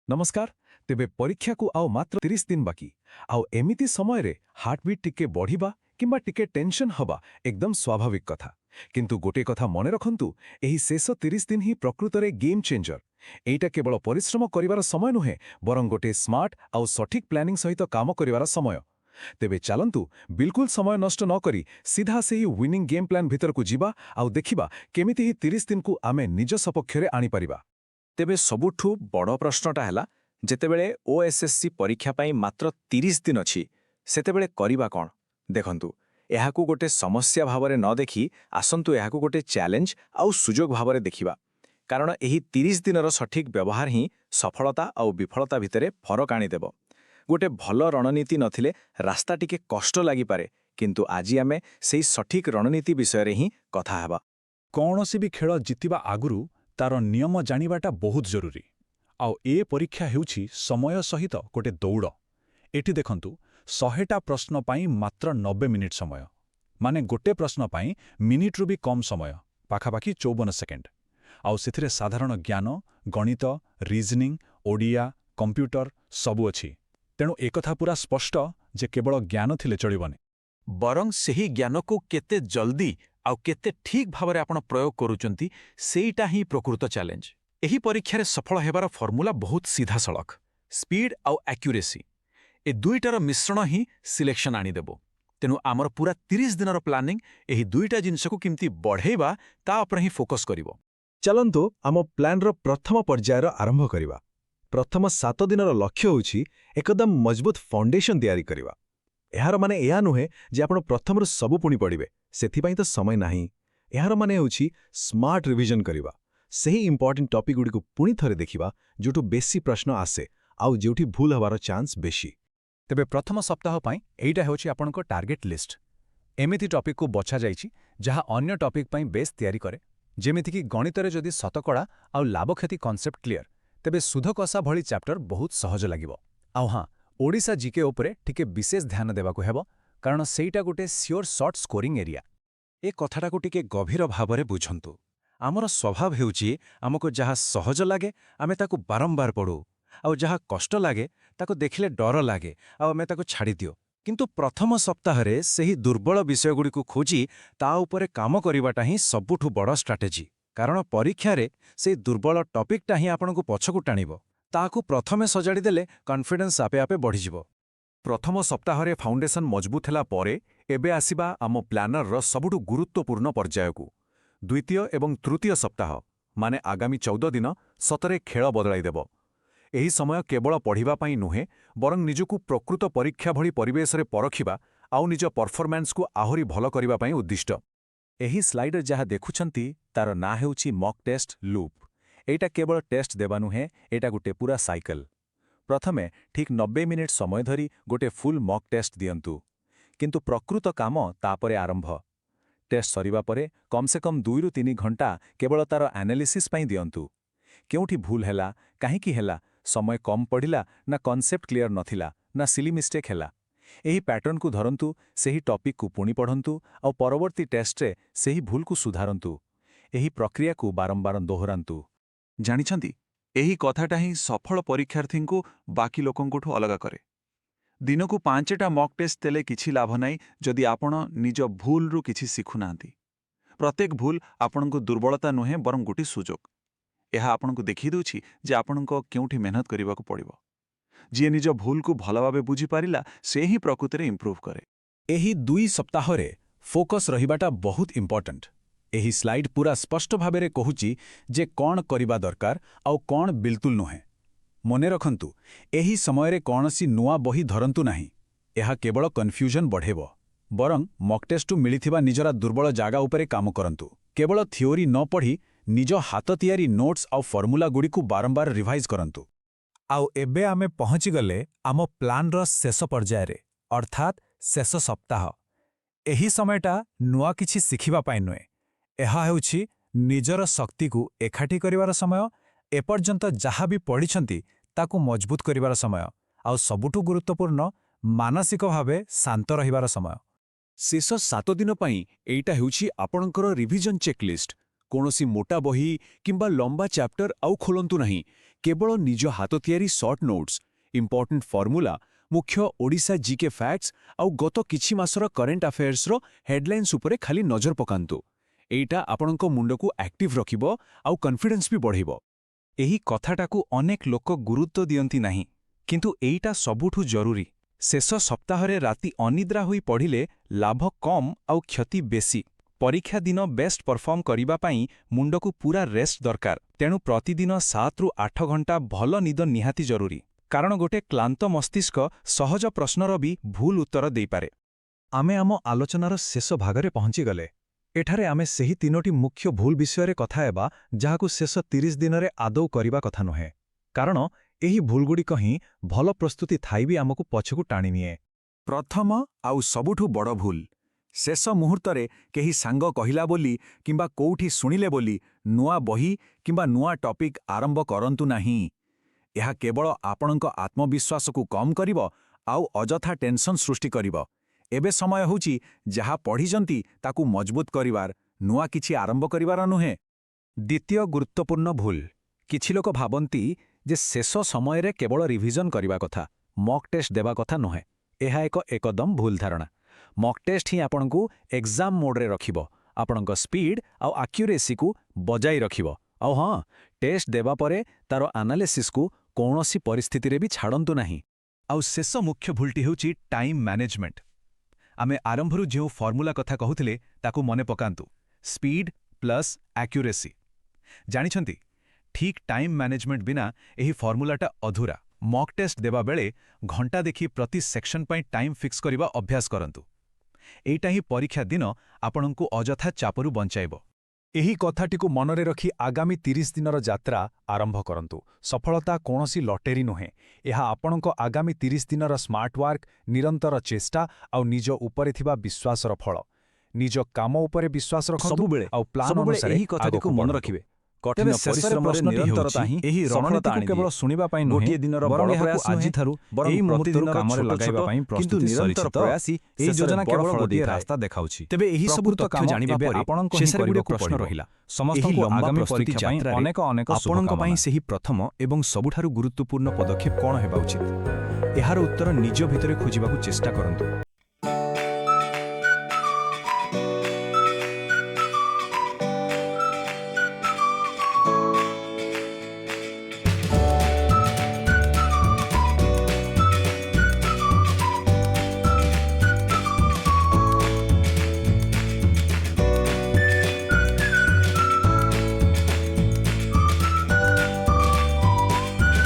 नमस्कार तेबे परीक्षा को आओ मात्र 30 दिन बाकी आओ एमिति समय रे हार्टबीट टिके बढ़िबा किंबा टिके टेंशन हबा एकदम स्वाभाविक कथा किंतु गोटे कथा मने रखंतु एही शेष 30 दिन ही प्रकृत रे गेम चेंजर एटा केवल परिश्रम करिवार समय नुहे बरं गोटे स्मार्ट आउ सठिक प्लानिंग सहित काम करिवार समय तेबे चलंतु बिल्कुल समय नष्ट न करी सीधा से ही विनिंग गेम प्लान भीतर को जीवा आउ देखिबा केमिति ही 30 दिन को आमे निज सपक्षरे आनी परिबा। तेबे सबुठु बड़ प्रश्नटा हैला जेतेबेले ओएसएससी परीक्षा पाई मात्र 30 दिन अछि सेतेबेले करिबा कोन देखंतु एहाकू गोटे समस्या भावरे न देखि आसंतु एहाकू गोटे चैलेंज आउ सुजोग भावरे देखिबा कारण एही 30 दिनर सठिक व्यवहार ही सफलता आउ विफलता भितरे फरक आनी देबो गोटे भल रणनीति नथिले रास्ता टिके कष्ट लागि पारे किंतु आजि आमे सेही सठिक रणनीति विषय रे ही कथा हेबा। कौनसी भी खेल जितिबा आगुरु तार नियम जानिबाटा बहुत जरूरी आउ ए परीक्षा हेउछि समय सहित गोटे दौड़ एठी देखंतु 100टा प्रश्न पाई मात्र 90 मिनिट समय माने गोटे प्रश्न पाई मिनिट रु भी कम समय पाखापाखि 54 सेकेंड आउ सेथिरे साधारण ज्ञान गणित रीजनिंग ओडिया कंप्यूटर सबु अछि तेणु एकथा पूरा स्पष्ट जे केवल ज्ञान थिले चलिबनी बरं सेही ज्ञान को केते जल्दी आउ केते ठीक भावरे आपण प्रयोग करूचंती सेईटा ही प्रकृत चैलेंज। एही परीक्षा रे सफल हेबार फॉर्मूला बहुत सीधा सड़क स्पीड आउ एक्यूरेसी ए दुईटार मिश्रण ही सिलेक्शन आनी देबो तेनु आमर पूरा 30 दिनर प्लानिंग एही दुईटा जिंस को किमती बढ़ेबा ता ऊपर ही फोकस करिवो। चलंतु आम प्लान रो प्रथम पर्यायर आरंभ करिवा। प्रथम 7 दिनर लक्ष्य होछि एकदम मजबूत फाउंडेशन तैयारी करिवा। एहार माने एया नुहे जे आपण प्रथमरु सबु पुणी पढ़िबे सेथिपाई तो समय नाही एहार माने होछि स्मार्ट रिविजन करिवा सही इंपोर्टेंट टॉपिक गुडी को पुणी थरे देखिबा जोटु बेसी प्रश्न आसे आउ जेउठी भूल हबार चांस बेसी। तेबे प्रथम सप्ताह पाई एइटा हेउछि आपणको टार्गेट लिस्ट एमिति टॉपिक को बछा जाइछि जहा अन्य टॉपिक पाई बेस तैयारी करे जेमिति कि गणित रे जदि शतकड़ा आउ लाभक्षति कॉन्सेप्ट क्लियर तेबे सुधकसा भली चैप्टर बहुत सहज लागिबो। आउ हां ओडिसा जीके उपरे टिके विशेष ध्यान देबाको हेबो कारण सेइटा गोटे सियोर शॉर्ट स्कोरिंग एरिया। ए कथाटा को टिके गभीर भावरे बुझंतु आमर स्वभाव हेउछि हमको जहा सहज लागे आमे ताकू बारंबार पढू आउ जहा कष्ट लागे ताको देखिले डर लागे आउ आमे ताको छाड़ी दियो किंतु प्रथम सप्ताहरे सेही दुर्बल विषयगुडी को खोजी ता उपरे काम करिवाटा ही सबुठु बड़ स्ट्रैटेजी कारण परीक्षा रे से दुर्बल टॉपिकटा ही आपनको पछकु टाणिबो ताकू प्रथमे सजाडी देले कॉन्फिडेंस आपे आपे बढ़ी जिवो। प्रथम सप्ताहरे फाउंडेशन मजबूत हैला परे एबे आसीबा आम प्लानर रो सबुठु गुरुत्वपूर्ण पर्यायकू द्वितीय एवं तृतीय सप्ताह माने आगामी 14 दिन सतरे खेल बदलाई देबो। एही समय केवल पढ़िबा पाई नुहे बरं निजकु प्रकृत परीक्षा भली परिवेश रे परखिबा आउ निज परफॉर्मेंस को आहुरी भल करिबा पाई उद्दिष्ट। एही स्लाइड जहा देखुछंती तार ना हेउछि मॉक टेस्ट लूप एटा केवल टेस्ट देबा नुहे एटा गोटे पूरा साइकिल प्रथमे ठीक 90 मिनिट समय धरी गोटे फुल मॉक टेस्ट दियंतु किंतु प्रकृत काम तापरे आरंभ टेस्ट सरिबा परे कम से कम 2 रु 3 घंटा केवल तार एनालिसिस पाई दियंतु केउठी भूल हैला काहेकि हैला समय कम पढ़िला ना कॉन्सेप्ट क्लियर नथिला ना सिली मिस्टेक हैला एही पैटर्न को धरंतु सेही टॉपिक को पुणी पढ़ंतु और परवर्ती टेस्ट रे सेही भूल को सुधारंतु एही प्रक्रिया को बारंबार दोहरांतु। जानिछंती एही कथाटा ही सफल परीक्षार्थी को बाकी लोकंकुठु अलग करे दिन को 5टा मॉक टेस्ट देले किछि लाभ नाही जदि आपण निज भूल रु किछि सिखु नांती प्रत्येक भूल आपण को दुर्बलता नुहे बरं गोटी सुजोग एहा आपण को देखि दउछि जे आपण को केउठी मेहनत करिबा को पड़िबो जे निज भूल को भल भाबे बुझी पारिला से ही प्रकृति रे इंप्रूव करे। एही 2 सप्ताह रे फोकस रहिबाटा बहुत इंपोर्टेंट एही स्लाइड पूरा स्पष्ट भाबेरे कहूची जे कौन करिबा दरकार आउ कौन बिल्कुल नुहे मने रखंतु एही समय रे कौनसी नुआ बही धरंतु नाही एहा केवल कन्फ्यूजन बढ़ेबो बरं मॉक टेस्ट मिलिथिबा निजरा दुर्बल जागा उपरे काम करंतु केवल थियोरी न पढ़ी निज हाथ तियारी नोट्स आउ फॉर्मूला गुडी को बारंबार रिवाइज करंतु। आउ एबे आमे पहुंची गले आम प्लान रो शेष पर्याय रे अर्थात शेष सप्ताह एही समयटा नुआ किछि सिखिबा पाई नुए एहा हेउछि निजर शक्ति को एकाठी करिवार समय एपर्यंत जहा भी पढ़िछंती ताकू मजबूत करिवार समय आउ सबुठु गुरुत्वपूर्ण मानसिक भावे शांत रहिवार समय। शेष 7 दिन पाई एइटा हेउछि आपणकर रिविजन चेकलिस्ट कोनोसी मोटा बही किंबा लंबा चैप्टर आउ खोलंतु नहीं କେବଳ ନିଜ ହାତ ତିଆରି ସର୍ଟ ନୋଟ୍ସ, ଇମ୍ପୋର୍ଟାଣ୍ଟ ଫର୍ମୁଲା, ମୁଖ୍ୟ ଓଡ଼ିଶା ଜିକେ ଫ୍ୟାକ୍ଟସ୍ ଆଉ ଗତ କିଛି ମାସର କରେଣ୍ଟ ଆଫେୟାର୍ସର ହେଡଲାଇନ୍ସ ଉପରେ ଖାଲି ନଜର ପକାନ୍ତୁ। ଏଇଟା ଆପଣଙ୍କ ମୁଣ୍ଡକୁ ଆକ୍ଟିଭ୍ ରଖିବ ଆଉ କନଫିଡେନ୍ସ ବି ବଢ଼େଇବ। ଏହି କଥାଟାକୁ ଅନେକ ଲୋକ ଗୁରୁତ୍ୱ ଦିଅନ୍ତି ନାହିଁ, କିନ୍ତୁ ଏଇଟା ସବୁଠୁ ଜରୁରୀ। ଶେଷ ସପ୍ତାହରେ ରାତି ଅନିଦ୍ରା ହୋଇ ପଢ଼ିଲେ ଲାଭ କମ୍ ଆଉ କ୍ଷତି ବେଶୀ। ପରୀକ୍ଷା ଦିନ ବେଷ୍ଟ ପରଫର୍ମ କରିବା ପାଇଁ ମୁଣ୍ଡକୁ ପୁରା ରେଷ୍ଟ ଦରକାର। ତେଣୁ ପ୍ରତିଦିନ 7ରୁ 8 ଘଣ୍ଟା ଭଲ ନିଦ ନିହାତି ଜରୁରୀ, କାରଣ ଗୋଟେ କ୍ଲାନ୍ତ ମସ୍ତିଷ୍କ ସହଜ ପ୍ରଶ୍ନର ବି ଭୁଲ ଉତ୍ତର ଦେଇପାରେ। ଆମେ ଆମ ଆଲୋଚନାର ଶେଷ ଭାଗରେ ପହଞ୍ଚିଗଲେ। ଏଠାରେ ଆମେ ସେହି 3ଟି ମୁଖ୍ୟ ଭୁଲ ବିଷୟରେ କଥା ହେବା ଯାହାକୁ ଶେଷ 30 ଦିନରେ ଆଦୌ କରିବା କଥା ନୁହେଁ, କାରଣ ଏହି ଭୁଲଗୁଡ଼ିକ ହିଁ ଭଲ ପ୍ରସ୍ତୁତି ଥାଇ ବି ଆମକୁ ପଛକୁ ଟାଣିନିଏ। ପ୍ରଥମ ଆଉ ସବୁଠୁ ବଡ଼ ଭୁଲ, ଶେଷ ମୁହୂର୍ତ୍ତରେ କେହି ସାଙ୍ଗ କହିଲା ବୋଲି କିମ୍ବା କୋଉଠି ଶୁଣିଲେ ବୋଲି ନୂଆ ବହି କିମ୍ବା ନୂଆ ଟପିକ୍ ଆରମ୍ଭ କରନ୍ତୁ ନାହିଁ। ଏହା କେବଳ ଆପଣଙ୍କ ଆତ୍ମବିଶ୍ୱାସକୁ କମ୍ କରିବ ଆଉ ଅଯଥା ଟେନସନ୍ ସୃଷ୍ଟି କରିବ। ଏବେ ସମୟ ହେଉଛି ଯାହା ପଢ଼ିଛନ୍ତି ତାକୁ ମଜବୁତ କରିବାର, ନୂଆ କିଛି ଆରମ୍ଭ କରିବାର ନୁହେଁ। ଦ୍ୱିତୀୟ ଗୁରୁତ୍ୱପୂର୍ଣ୍ଣ ଭୁଲ, କିଛି ଲୋକ ଭାବନ୍ତି ଯେ ଶେଷ ସମୟରେ କେବଳ ରିଭିଜନ କରିବା କଥା, ମକ୍ ଟେଷ୍ଟ ଦେବା କଥା ନୁହେଁ। ଏହା ଏକଦମ ଭୁଲ ଧାରଣା। ମକ୍ ଟେଷ୍ଟ ହିଁ ଆପଣଙ୍କୁ ଏକ୍ଜାମ ମୋଡରେ ରଖିବ, ଆପଣଙ୍କ ସ୍ପିଡ୍ ଆଉ ଆକ୍ୟୁରେସିକୁ ବଜାଇ ରଖିବ। ଆଉ ହଁ, ଟେଷ୍ଟ ଦେବା ପରେ ତାର ଆନାଲିସିସ୍କୁ କୌଣସି ପରିସ୍ଥିତିରେ ବି ଛାଡ଼ନ୍ତୁ ନାହିଁ। ଆଉ ଶେଷ ମୁଖ୍ୟ ଭୁଲଟି ହେଉଛି ଟାଇମ୍ ମ୍ୟାନେଜମେଣ୍ଟ। ଆମେ ଆରମ୍ଭରୁ ଯେଉଁ ଫର୍ମୁଲା କଥା କହୁଥିଲେ ତାକୁ ମନେ ପକାନ୍ତୁ, ସ୍ପିଡ୍ ପ୍ଲସ୍ ଆକ୍ୟୁରେସି। ଜାଣିଛନ୍ତି, ଠିକ୍ ଟାଇମ୍ ମ୍ୟାନେଜମେଣ୍ଟ ବିନା ଏହି ଫର୍ମୁଲାଟା ଅଧୁରା। ମକ୍ ଟେଷ୍ଟ ଦେବାବେଳେ ଘଣ୍ଟା ଦେଖି ପ୍ରତି ସେକ୍ସନ ପାଇଁ ଟାଇମ୍ ଫିକ୍ସ କରିବା ଅଭ୍ୟାସ କରନ୍ତୁ। ଏଇଟା ହିଁ ପରୀକ୍ଷା ଦିନ ଆପଣଙ୍କୁ ଅଯଥା ଚାପରୁ ବଞ୍ଚାଇବ। ଏହି କଥାଟିକୁ ମନରେ ରଖି ଆଗାମୀ 30 ଦିନର ଯାତ୍ରା ଆରମ୍ଭ କରନ୍ତୁ। ସଫଳତା କୌଣସି ଲଟେରୀ ନୁହେଁ, ଏହା ଆପଣଙ୍କ ଆଗାମୀ 30 ଦିନର ସ୍ମାର୍ଟ ୱାର୍କ, ନିରନ୍ତର ଚେଷ୍ଟା ଆଉ ନିଜ ଉପରେ ଥିବା ବିଶ୍ୱାସର ଫଳ। ନିଜ କାମ ଉପରେ ବିଶ୍ୱାସ ରଖନ୍ତୁ ସବୁବେଳେ ଆଉ ପ୍ଲାନ୍ ସବୁବେଳେ ଅନୁସାରେ ଏହି କଥାଟିକୁ ଆଗକୁ ମନେ ବଢ଼ନ୍ତୁ। ରଖିବେ। ତେବେ କଠିନ ଶେଷରେ ପରିଶ୍ରମରେ ପ୍ରଶ୍ନଟି ନିରନ୍ତରତା ହେଉଛି, ହିଁ ଏହି ସଫଳତା ରଣନୀତିକୁ ଆଣିଦିଏ। କେବଳ ଶୁଣିବା ପାଇଁ ନୁହେଁ, ଗୋଟିଏ ଦିନର ବରଂ ବଡ଼ ଏହାକୁ ପ୍ରୟାସ ନୁହେଁ, ଆଜିଠାରୁ ବରଂ ଏହି ମୁହୂର୍ତ୍ତରୁ ପ୍ରତିଦିନର କାମରେ ଛୋଟ ଲଗାଇବା ଛୋଟ ପାଇଁ କିନ୍ତୁ ପ୍ରସ୍ତୁତି ନିରନ୍ତର ସରିଛି ତ? ପ୍ରୟାସ ଏହି ଶେଷରେ ଯୋଜନା ବଡ଼ କେବଳ ଫଳ ଗୋଟିଏ ଦେଇଥାଏ। ରାସ୍ତା ଦେଖାଉଛି। ତେବେ ଏହି ସବୁ ପ୍ରକୃତ ତଥ୍ୟ କାମ ଜାଣିବା ଏବେ ପରେ ଆପଣଙ୍କ ହିଁ ଶେଷରେ କରିବାକୁ ଗୁଡ଼ିଏ ପ୍ରଶ୍ନ ପଡ଼ିବ। ରହିଲା। ସମସ୍ତଙ୍କୁ ଏହି ଲମ୍ବା ଆଗାମୀ ପ୍ରସ୍ତୁତି ପରୀକ୍ଷା ପାଇଁ ଯାତ୍ରାରେ ଅନେକ ଆପଣଙ୍କ ଶୁଭକାମନା। ପାଇଁ ସେହି ପ୍ରଥମ ଏବଂ ସବୁଠାରୁ ଗୁରୁତ୍ୱପୂର୍ଣ୍ଣ ପଦକ୍ଷେପ କ'ଣ ହେବା ଉଚିତ? ଏହାର ଉତ୍ତର ନିଜ ଭିତରେ ଖୋଜିବାକୁ ଚେଷ୍ଟା କରନ୍ତୁ।